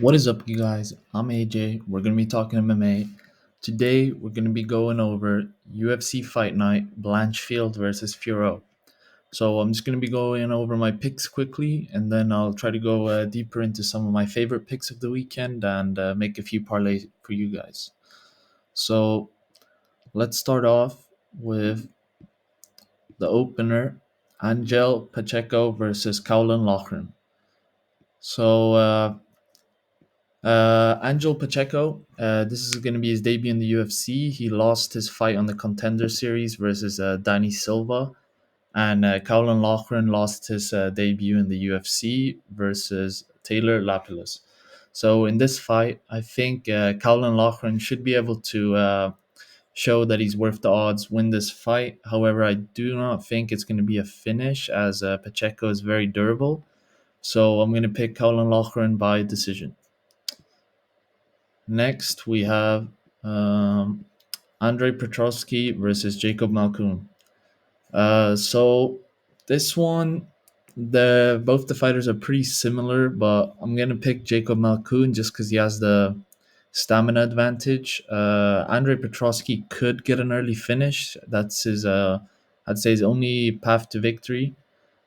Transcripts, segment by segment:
What is up, you guys? I'm AJ. We're going to be talking MMA. Today, we're going to be going over UFC Fight Night Blanchfield versus Fiorot. So, I'm just going to be going over my picks quickly, and then I'll try to go deeper into some of my favorite picks of the weekend and make a few parlays for you guys. So, let's start off with the opener Angel Pacheco versus Kaulan Loughran. So, Angel Pacheco, this is going to be his debut in the UFC. He lost his fight on the Contender Series versus Danny Silva, and Kaulan Loughran lost his debut in the UFC versus Taylor Lapilus. So in this fight, I think Kaulan Loughran should be able to show that he's worth the odds, win this fight. However, I do not think it's going to be a finish as Pacheco is very durable. So I'm going to pick Kaulan Loughran by decision. Next, we have um, Andrei Petrosky versus Jacob Malkoun. So this one, the both the fighters are pretty similar, but I'm gonna pick Jacob Malkoun just because he has the stamina advantage. Andrei Petrosky could get an early finish. That's his, I'd say, his only path to victory.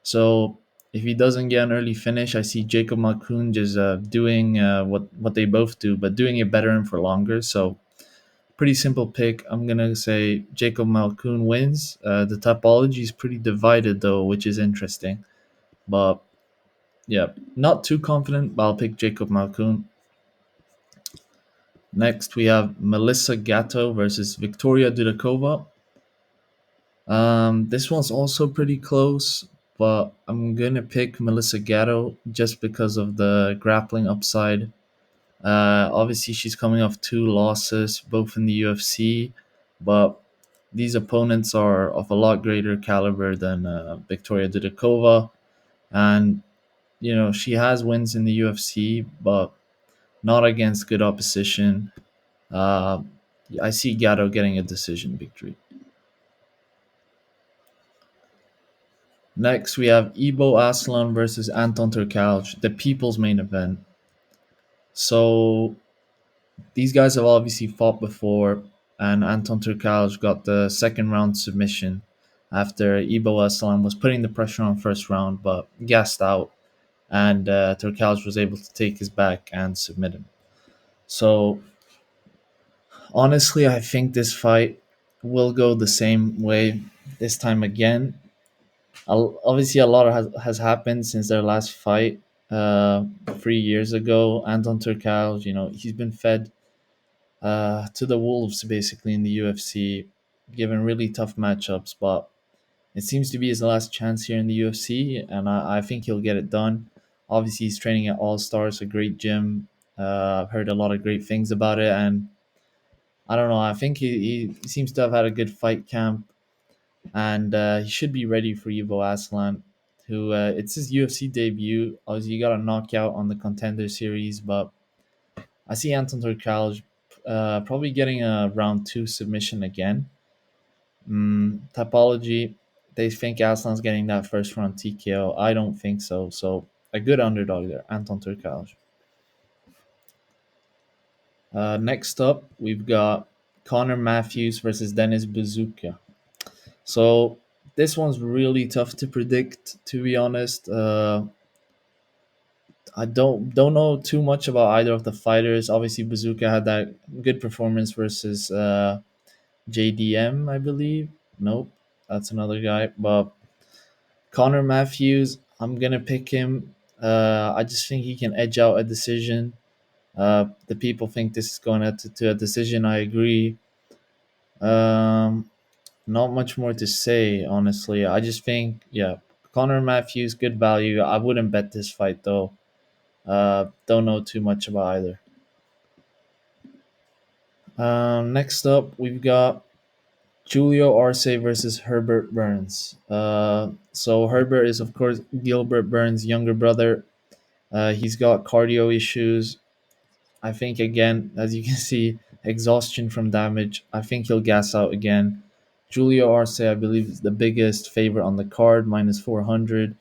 So if he doesn't get an early finish, I see Jacob Malkoun just doing what they both do, but doing it better and for longer. So pretty simple pick. I'm gonna say Jacob Malkoun wins. The topology is pretty divided though, which is interesting. But yeah, not too confident, but I'll pick Jacob Malkoun. Next, we have Melissa Gatto versus Victoria Dudakova. This one's also pretty close, but I'm gonna pick Melissa Gatto just because of the grappling upside. Obviously, she's coming off two losses, both in the UFC, but these opponents are of a lot greater caliber than Victoria Dudakova, and she has wins in the UFC, but not against good opposition. Uh, I see Gatto getting a decision victory. Next, we have Ibo Aslan versus Anton Turkalj, the people's main event. So these guys have obviously fought before, and Anton Turkalj got the second round submission after Ibo Aslan was putting the pressure on first round, but gassed out, and Turkalj was able to take his back and submit him. So honestly, I think this fight will go the same way this time again. Obviously, a lot has happened since their last fight 3 years ago. Anton Turkalj, he's been fed to the wolves basically in the UFC, given really tough matchups. But it seems to be his last chance here in the UFC, and I think he'll get it done. Obviously, he's training at All Stars, a great gym. I've heard a lot of great things about it, and I don't know. I think he seems to have had a good fight camp, and he should be ready for Ivo Aslan, who it's his UFC debut. Obviously, he got a knockout on the Contender Series, but I see Anton Turkalj probably getting a round two submission again. Typology, they think Aslan's getting that first round TKO. I don't think so. So a good underdog there, Anton Turkalj. Next up, we've got Connor Matthews versus Dennis Bazooka. So this one's really tough to predict, to be honest. I don't know too much about either of the fighters. Obviously, Bazooka had that good performance versus JDM, I believe. Nope, that's another guy. But Connor Matthews, I'm gonna pick him. I just think he can edge out a decision. The people think this is going to a decision. I agree. Um, Not much more to say, honestly. I just think, yeah, Connor Matthews, good value. I wouldn't bet this fight though. Don't know too much about either. Next up, we've got Julio Arce versus Herbert Burns. So Herbert is of course Gilbert Burns' younger brother. He's got cardio issues. I think again, as you can see, exhaustion from damage. I think he'll gas out again. Julio Arce, I believe, is the biggest favorite on the card, minus 400.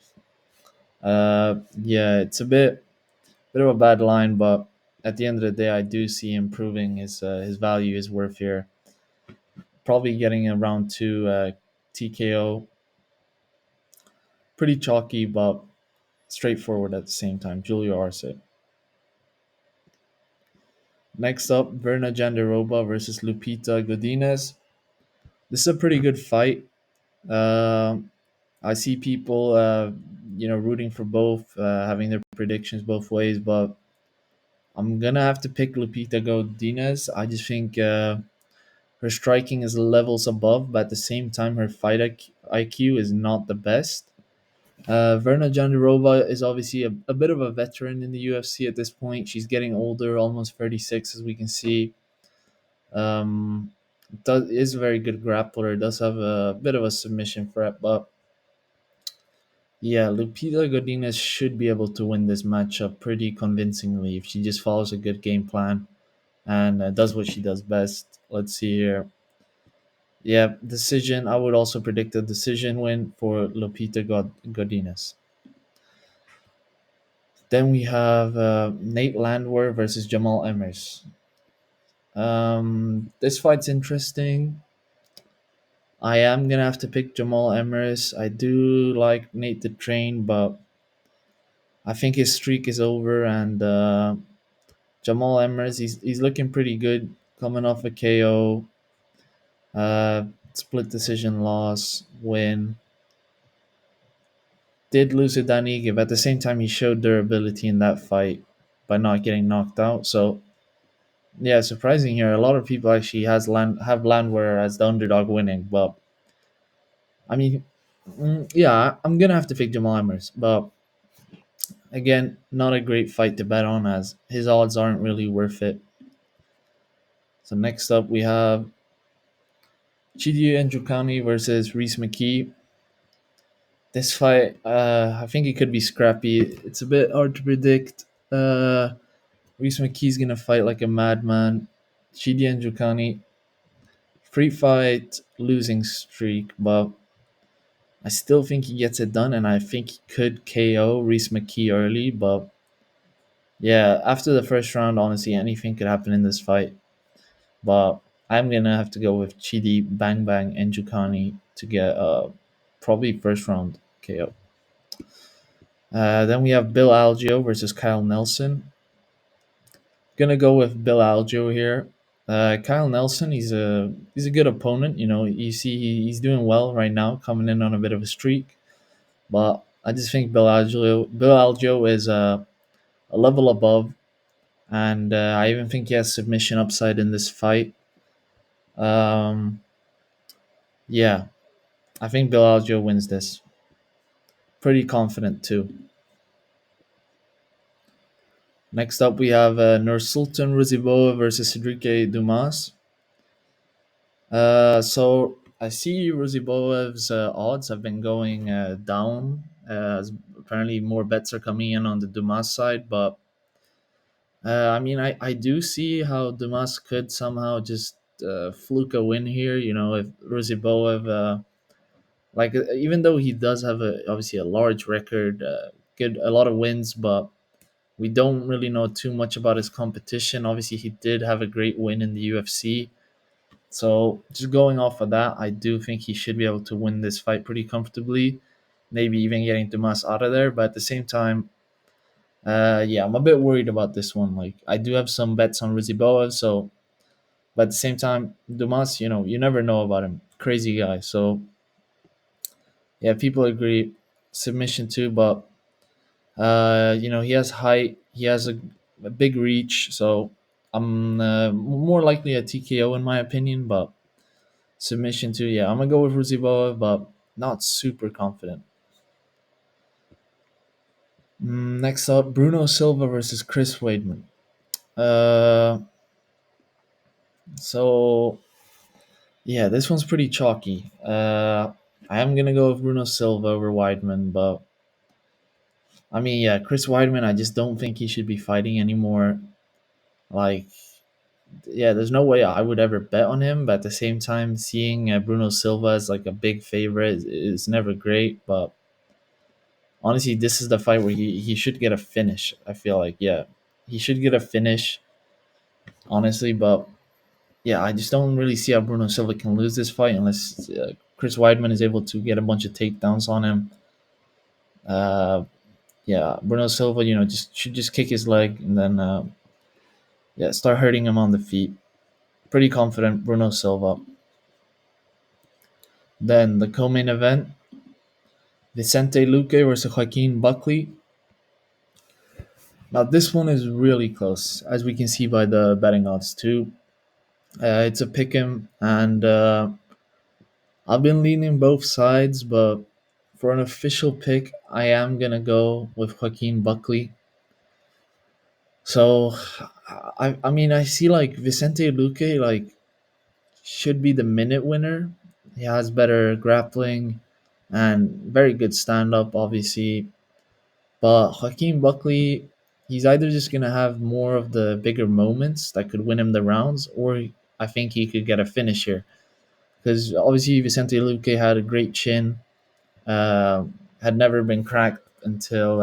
Yeah, it's a bit of a bad line, but at the end of the day, I do see improving his value, his worth here. Probably getting a round two TKO. Pretty chalky, but straightforward at the same time. Julio Arce. Next up, Verna Jandiroba versus Lupita Godinez. This is a pretty good fight. Um I see people, rooting for both, having their predictions both ways, but I'm gonna have to pick Lupita Godinez. I just think her striking is levels above, but at the same time, her fight IQ is not the best. Verna Jandiroba is obviously a bit of a veteran in the UFC at this point. She's getting older, almost 36, as we can see. Um, is a very good grappler. Does have a bit of a submission threat, but yeah, Lupita Godinez should be able to win this matchup pretty convincingly if she just follows a good game plan and does what she does best. Let's see here. Yeah, decision. I would also predict a decision win for Lupita Godinez. Then we have Nate Landwehr versus Jamal Emmers. This fight's interesting. I am gonna have to pick Jamal Emmers. I do like Nate the Train, but I think his streak is over, and Jamal Emmers, he's looking pretty good, coming off a KO, split decision loss, win. Did lose to Danige, but at the same time, he showed durability in that fight by not getting knocked out. So yeah, surprising here. A lot of people actually have Landwehr as the underdog winning, but I mean, yeah, I'm gonna have to pick Jamal Emmers, but again, not a great fight to bet on as his odds aren't really worth it. So next up, we have Chidi Njoku versus Reese McKee. This fight, I think it could be scrappy. It's a bit hard to predict. Reese McKee's gonna fight like a madman. Chidi Njoku, free fight, losing streak, but I still think he gets it done, and I think he could KO Reese McKee early. But yeah, after the first round, honestly, anything could happen in this fight. But I'm gonna have to go with Chidi Bang Bang and Jukani to get probably first round KO. Then we have Bill Algeo versus Kyle Nelson. Gonna go with Bill Algeo here. Kyle Nelson, he's a good opponent. You know, you see he's doing well right now, coming in on a bit of a streak. But I just think Bill Algeo is a level above, and I even think he has submission upside in this fight. Um, yeah, I think Bill Algeo wins this. Pretty confident too. Next up, we have Nursultan Ruziboa versus Cedric Dumas. So I see Ruziboev's odds have been going down. As apparently more bets are coming in on the Dumas side, but I mean, I do see how Dumas could somehow just fluke a win here. You know, if Ruziboev, even though he does have obviously a large record, good a lot of wins, but we don't really know too much about his competition. Obviously, he did have a great win in the UFC. So just going off of that, I do think he should be able to win this fight pretty comfortably. Maybe even getting Dumas out of there. But at the same time, yeah, I'm a bit worried about this one. Like I do have some bets on Riziboa, so but at the same time, Dumas, you never know about him. Crazy guy. So yeah, people agree submission too, but he has height, he has a big reach, so I'm more likely a TKO in my opinion, but submission too. Yeah, I'm gonna go with Ruziboa, but not super confident. Next up, Bruno Silva versus Chris Weidman. Uh, so yeah, this one's pretty chalky. I am gonna go with Bruno Silva over Weidman, but I mean, yeah, Chris Weidman, I just don't think he should be fighting anymore. Like, yeah, there's no way I would ever bet on him. But at the same time, seeing Bruno Silva as like a big favorite is never great. But honestly, this is the fight where he should get a finish. I feel like, yeah, he should get a finish, honestly. But yeah, I just don't really see how Bruno Silva can lose this fight unless Chris Weidman is able to get a bunch of takedowns on him. Uh, yeah, Bruno Silva, just should just kick his leg and then yeah, start hurting him on the feet. Pretty confident Bruno Silva. Then the co-main event, Vicente Luque versus Joaquin Buckley. Now this one is really close, as we can see by the betting odds too. It's a pick 'em, and I've been leaning both sides, but for an official pick, I am gonna go with Joaquin Buckley. So, I mean, I see like Vicente Luque should be the minute winner. He has better grappling and very good stand up, obviously. But Joaquin Buckley, he's either just gonna have more of the bigger moments that could win him the rounds, or I think he could get a finish here. Because obviously Vicente Luque had a great chin, uh, had never been cracked until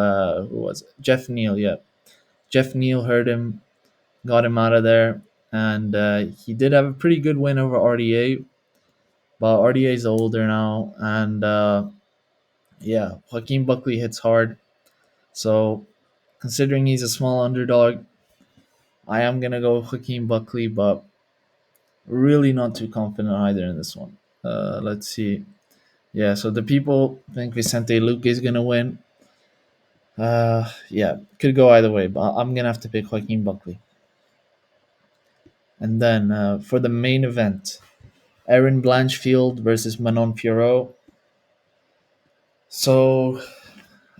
who was it? Jeff Neal. Yeah, Jeff Neal heard him, got him out of there, and he did have a pretty good win over RDA. But RDA is older now, and yeah, Joaquin Buckley hits hard. So considering he's a small underdog, I am gonna go with Joaquin Buckley, but really not too confident either in this one. Let's see. Yeah, so the people think Vicente Luque is gonna win. Yeah, could go either way, but I'm gonna have to pick Joaquin Buckley. And then for the main event, Erin Blanchfield versus Manon Fiorot. So,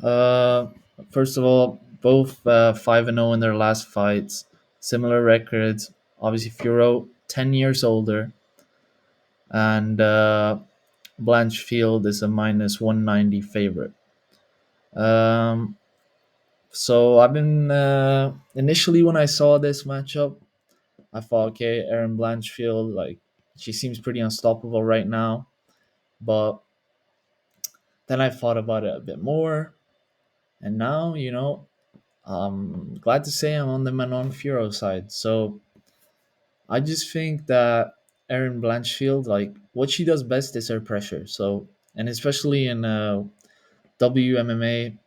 uh, first of all, both 5-0 in their last fights, similar records. Obviously, Fiorot 10 years older, and Blanchfield is a minus 190 favorite. Um, so I've been initially when I saw this matchup, I thought, okay, Erin Blanchfield, like she seems pretty unstoppable right now. But then I thought about it a bit more, and now I'm glad to say I'm on the Manon Fiorot side. So I just think that Erin Blanchfield, like what she does best is her pressure. So and especially in WMMA,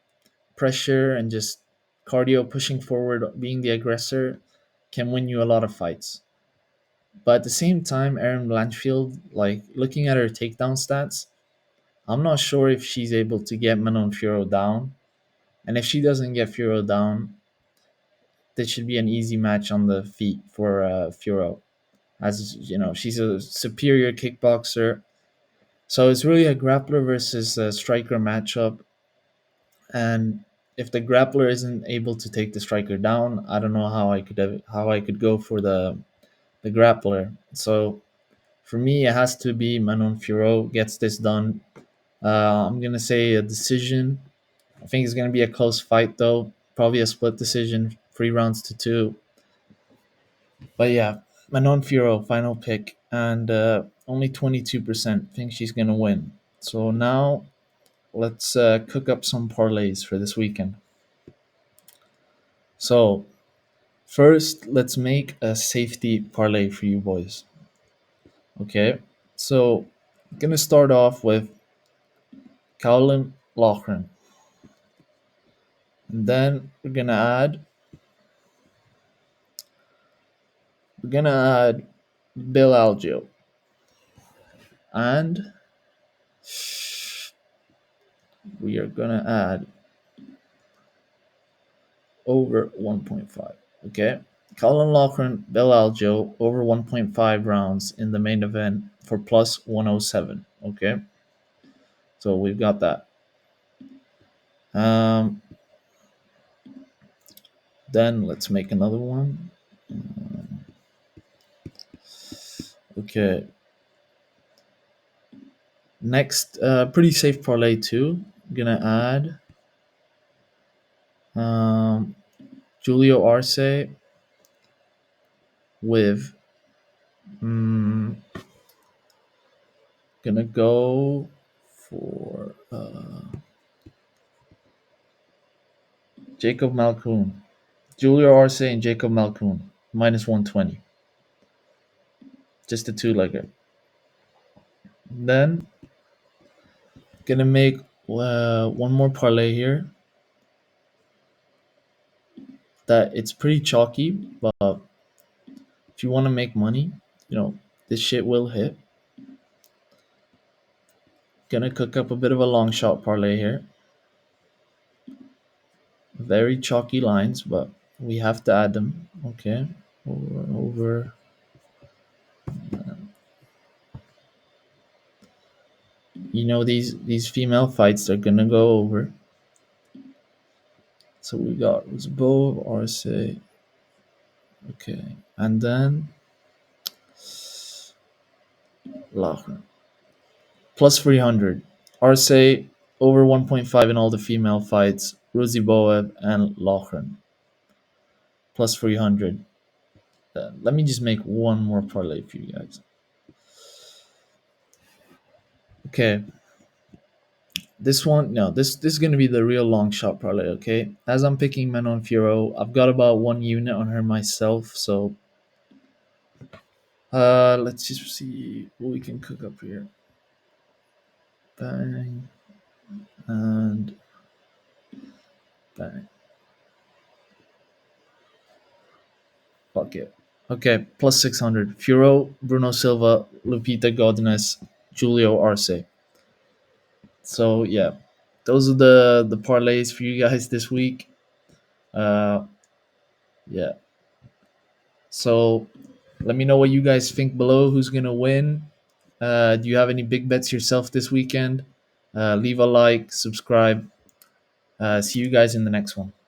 pressure and just cardio pushing forward, being the aggressor can win you a lot of fights. But at the same time, Erin Blanchfield, like looking at her takedown stats, I'm not sure if she's able to get Manon Fiorot down. And if she doesn't get Fiorot down, this should be an easy match on the feet for Fiorot. As you know, she's a superior kickboxer. So it's really a grappler versus a striker matchup. And if the grappler isn't able to take the striker down, I don't know how I could go for the grappler. So for me, it has to be Manon Fiorot gets this done. I'm gonna say a decision. I think it's gonna be a close fight though, probably a split decision, 3 rounds to 2. But yeah, Manon Fiorot final pick, and only 22% think she's gonna win. So now let's cook up some parlays for this weekend. So first, let's make a safety parlay for you boys. Okay, so I'm gonna start off with Callum Loughran, and then we're gonna add Bill Algeo, and we are gonna add over 1.5. Okay, Callum Loughran, Bill Algeo over 1.5 rounds in the main event for plus 107. Okay, so we've got that. Um, then let's make another one. Okay. Next, pretty safe parlay too. Gonna add um, Julio Arce with gonna go for Jacob Malkoun. Julio Arce and Jacob Malkoun, minus 120. Just a two-legger. Then, gonna make one more parlay here that it's pretty chalky, but if you want to make money, you know, this shit will hit. Gonna cook up a bit of a long shot parlay here. Very chalky lines, but we have to add them. Okay. Over. You know, these female fights are gonna go over. So we got Uzbov, Arce. Okay. And then Lachlan. Plus 300. Arce over 1.5 in all the female fights. Ruzi Boev and Lachlan. Plus 300. Let me just make one more parlay for you guys. Okay, this one, no, this is gonna be the real long shot parlay. Okay, as I'm picking Manon Fiorot, I've got about one unit on her myself, so let's just see what we can cook up here. Bang and bang. Fuck it. Okay, plus 600. Fiorot, Bruno Silva, Lupita Godinez, Julio Arce. So yeah, those are the parlays for you guys this week. Uh, yeah. So let me know what you guys think below. Who's gonna win? Do you have any big bets yourself this weekend? Leave a like, subscribe. See you guys in the next one.